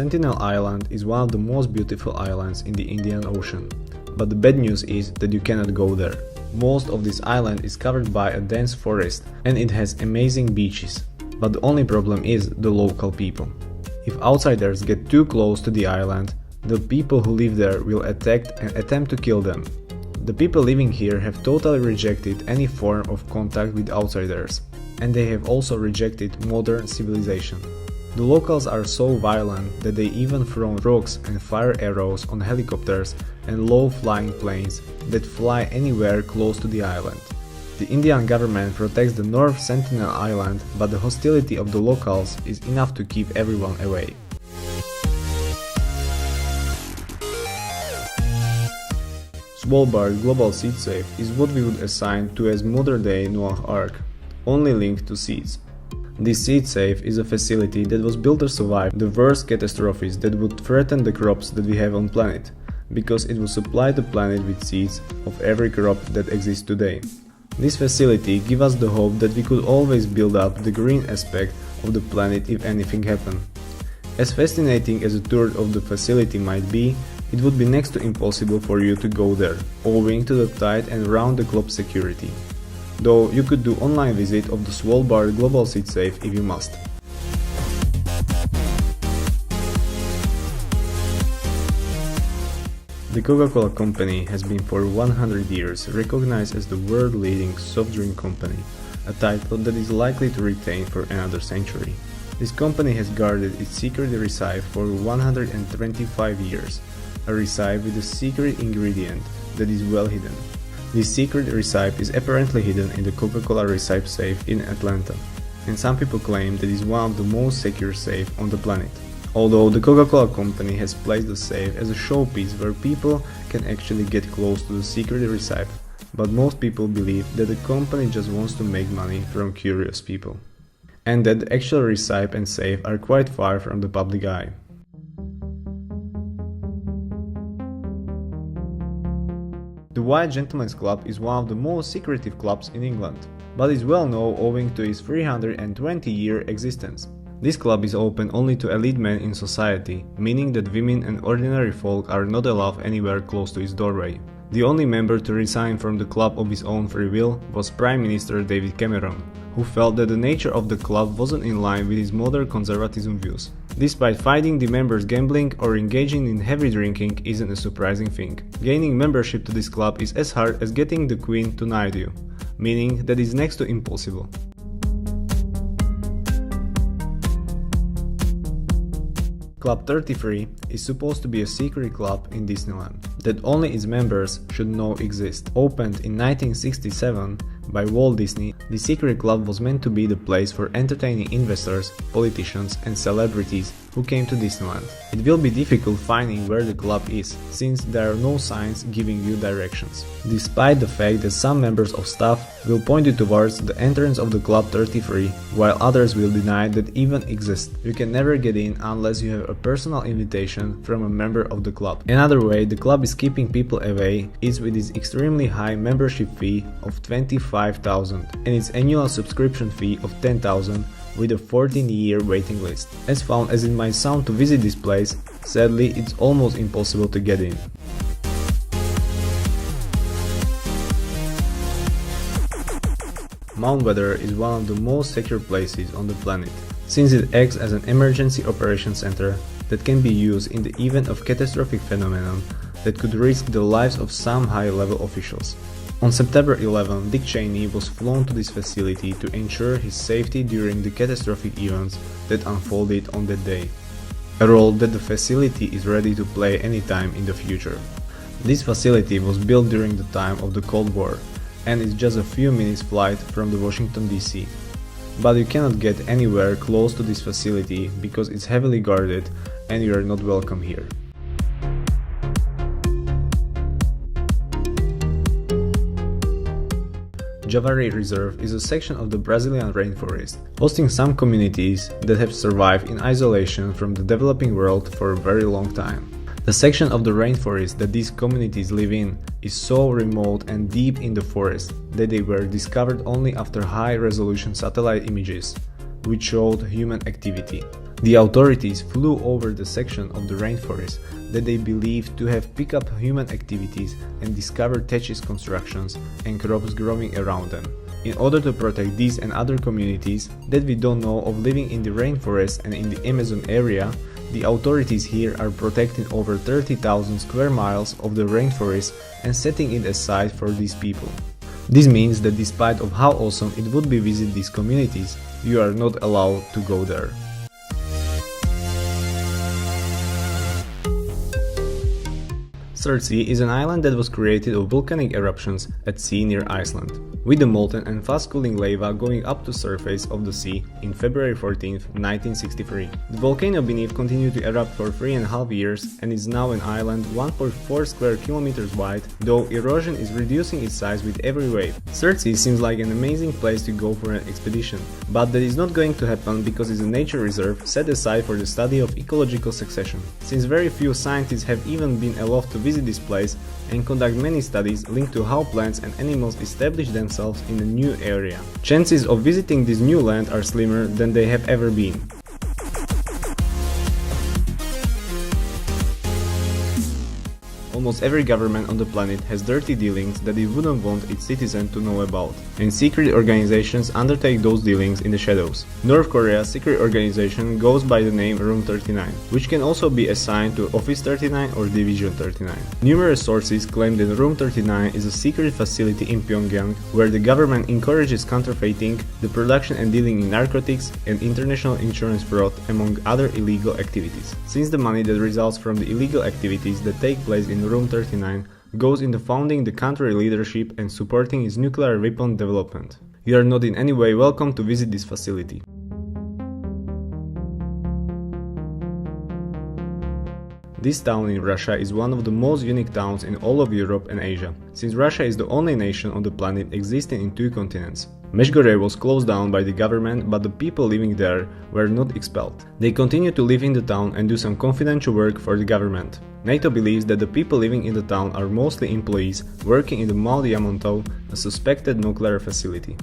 Sentinel Island is one of the most beautiful islands in the Indian Ocean. But the bad news is that you cannot go there. Most of this island is covered by a dense forest and it has amazing beaches. But the only problem is the local people. If outsiders get too close to the island, the people who live there will attack and attempt to kill them. The people living here have totally rejected any form of contact with outsiders, and they have also rejected modern civilization. The locals are so violent that they even throw rocks and fire arrows on helicopters and low-flying planes that fly anywhere close to the island. The Indian government protects the North Sentinel Island, but the hostility of the locals is enough to keep everyone away. Svalbard Global Seed Safe is what we would assign to as modern-day Noah's Ark, only linked to seeds. This seed safe is a facility that was built to survive the worst catastrophes that would threaten the crops that we have on planet, because it will supply the planet with seeds of every crop that exists today. This facility gives us the hope that we could always build up the green aspect of the planet if anything happened. As fascinating as a tour of the facility might be, it would be next to impossible for you to go there, owing to the tight and round-the-clock security. Though you could do online visit of the Svalbard Global Seed Safe if you must. The Coca-Cola company has been for 100 years recognized as the world-leading soft drink company, a title that is likely to retain for another century. This company has guarded its secret recipe for 125 years, a recipe with a secret ingredient that is well hidden. This secret recipe is apparently hidden in the Coca-Cola recipe safe in Atlanta, and some people claim that it is one of the most secure safes on the planet. Although the Coca-Cola company has placed the safe as a showpiece where people can actually get close to the secret recipe, but most people believe that the company just wants to make money from curious people, and that the actual recipe and safe are quite far from the public eye. The White Gentleman's Club is one of the most secretive clubs in England, but is well known owing to its 320-year existence. This club is open only to elite men in society, meaning that women and ordinary folk are not allowed anywhere close to its doorway. The only member to resign from the club of his own free will was Prime Minister David Cameron, who felt that the nature of the club wasn't in line with his modern conservatism views. Despite finding the members gambling or engaging in heavy drinking isn't a surprising thing. Gaining membership to this club is as hard as getting the Queen to knight you, meaning that it's next to impossible. Club 33 is supposed to be a secret club in Disneyland that only its members should know exist. Opened in 1967 by Walt Disney, the secret club was meant to be the place for entertaining investors, politicians and celebrities who came to Disneyland. It will be difficult finding where the club is, since there are no signs giving you directions, despite the fact that some members of staff will point you towards the entrance of the Club 33, while others will deny that even exists. You can never get in unless you have a personal invitation from a member of the club. Another way the club is keeping people away is with its extremely high membership fee of $25,000 and its annual subscription fee of $10,000 with a 14-year waiting list. As fun as it might sound to visit this place, sadly it's almost impossible to get in. Mount Weather is one of the most secure places on the planet, since it acts as an emergency operations center that can be used in the event of catastrophic phenomenon that could risk the lives of some high-level officials. On September 11, Dick Cheney was flown to this facility to ensure his safety during the catastrophic events that unfolded on that day, a role that the facility is ready to play anytime in the future. This facility was built during the time of the Cold War and is just a few minutes flight from the Washington DC. But you cannot get anywhere close to this facility because it's heavily guarded and you are not welcome here. Javari Reserve is a section of the Brazilian rainforest, hosting some communities that have survived in isolation from the developing world for a very long time. The section of the rainforest that these communities live in is so remote and deep in the forest that they were discovered only after high-resolution satellite images, which showed human activity. The authorities flew over the section of the rainforest that they believed to have picked up human activities and discovered thatched constructions and crops growing around them. In order to protect these and other communities that we don't know of living in the rainforest and in the Amazon area, the authorities here are protecting over 30,000 square miles of the rainforest and setting it aside for these people. This means that despite of how awesome it would be visit these communities, you are not allowed to go there. Surtsey is an island that was created of volcanic eruptions at sea near Iceland, with the molten and fast-cooling lava going up to surface of the sea in February 14, 1963. The volcano beneath continued to erupt for 3.5 years and is now an island 1.4 square kilometers wide, though erosion is reducing its size with every wave. Surtsey seems like an amazing place to go for an expedition, but that is not going to happen because it's a nature reserve set aside for the study of ecological succession. Since very few scientists have even been allowed to visit this place and conduct many studies linked to how plants and animals establish themselves in a new area. Chances of visiting this new land are slimmer than they have ever been. Almost every government on the planet has dirty dealings that it wouldn't want its citizens to know about, and secret organizations undertake those dealings in the shadows. North Korea's secret organization goes by the name Room 39, which can also be assigned to Office 39 or Division 39. Numerous sources claim that Room 39 is a secret facility in Pyongyang where the government encourages counterfeiting, the production and dealing in narcotics, and international insurance fraud, among other illegal activities. Since the money that results from the illegal activities that take place in Room 39 goes into founding the country leadership and supporting its nuclear weapon development. You are not in any way welcome to visit this facility. This town in Russia is one of the most unique towns in all of Europe and Asia, since Russia is the only nation on the planet existing in 2 continents. Meshgorod was closed down by the government, but the people living there were not expelled. They continue to live in the town and do some confidential work for the government. NATO believes that the people living in the town are mostly employees working in the Mal Yamonto, a suspected nuclear facility.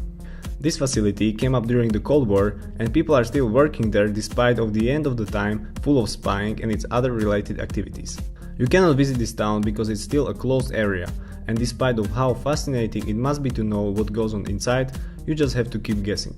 This facility came up during the Cold War, and people are still working there despite of the end of the time full of spying and its other related activities. You cannot visit this town because it's still a closed area, and despite of how fascinating it must be to know what goes on inside, you just have to keep guessing.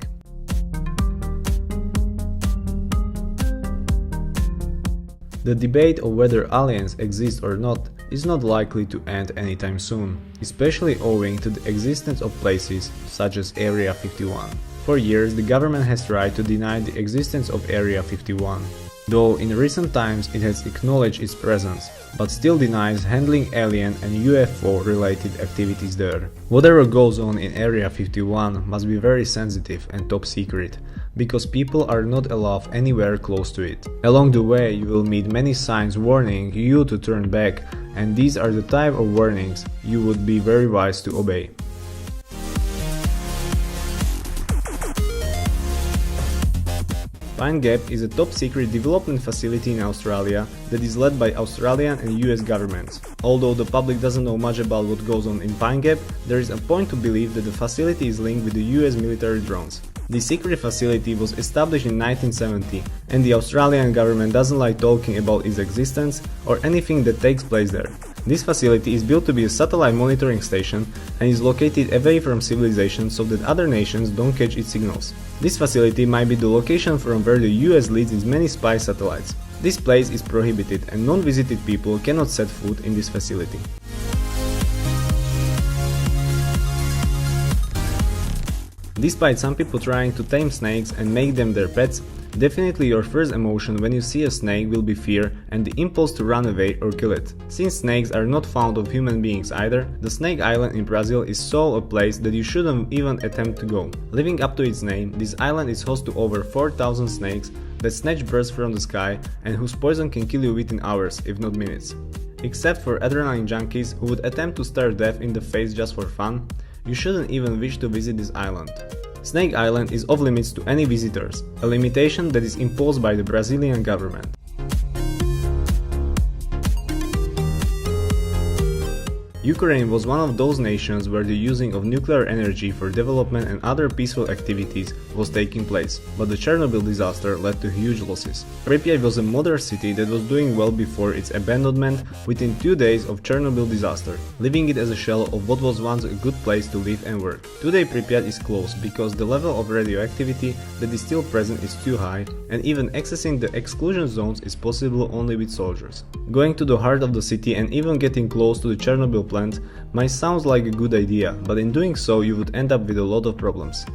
The debate of whether aliens exist or not is not likely to end anytime soon, especially owing to the existence of places such as Area 51. For years, the government has tried to deny the existence of Area 51, though in recent times it has acknowledged its presence, but still denies handling alien and UFO-related activities there. Whatever goes on in Area 51 must be very sensitive and top secret, because people are not allowed anywhere close to it. Along the way, you will meet many signs warning you to turn back, and these are the type of warnings you would be very wise to obey. Pine Gap is a top-secret development facility in Australia that is led by Australian and US governments. Although the public doesn't know much about what goes on in Pine Gap, there is a point to believe that the facility is linked with the US military drones. The secret facility was established in 1970, and the Australian government doesn't like talking about its existence or anything that takes place there. This facility is built to be a satellite monitoring station and is located away from civilization so that other nations don't catch its signals. This facility might be the location from where the US leads its many spy satellites. This place is prohibited and non-visited people cannot set foot in this facility. Despite some people trying to tame snakes and make them their pets, definitely your first emotion when you see a snake will be fear and the impulse to run away or kill it. Since snakes are not found of human beings either, the Snake Island in Brazil is so a place that you shouldn't even attempt to go. Living up to its name, this island is host to over 4,000 snakes that snatch birds from the sky and whose poison can kill you within hours, if not minutes. Except for adrenaline junkies who would attempt to stare death in the face just for fun, you shouldn't even wish to visit this island. Snake Island is off limits to any visitors, a limitation that is imposed by the Brazilian government. Ukraine was one of those nations where the using of nuclear energy for development and other peaceful activities was taking place, but the Chernobyl disaster led to huge losses. Pripyat was a modern city that was doing well before its abandonment within 2 days of Chernobyl disaster, leaving it as a shell of what was once a good place to live and work. Today Pripyat is closed because the level of radioactivity that is still present is too high, and even accessing the exclusion zones is possible only with soldiers. Going to the heart of the city and even getting close to the Chernobyl plant might sound like a good idea, but in doing so you would end up with a lot of problems.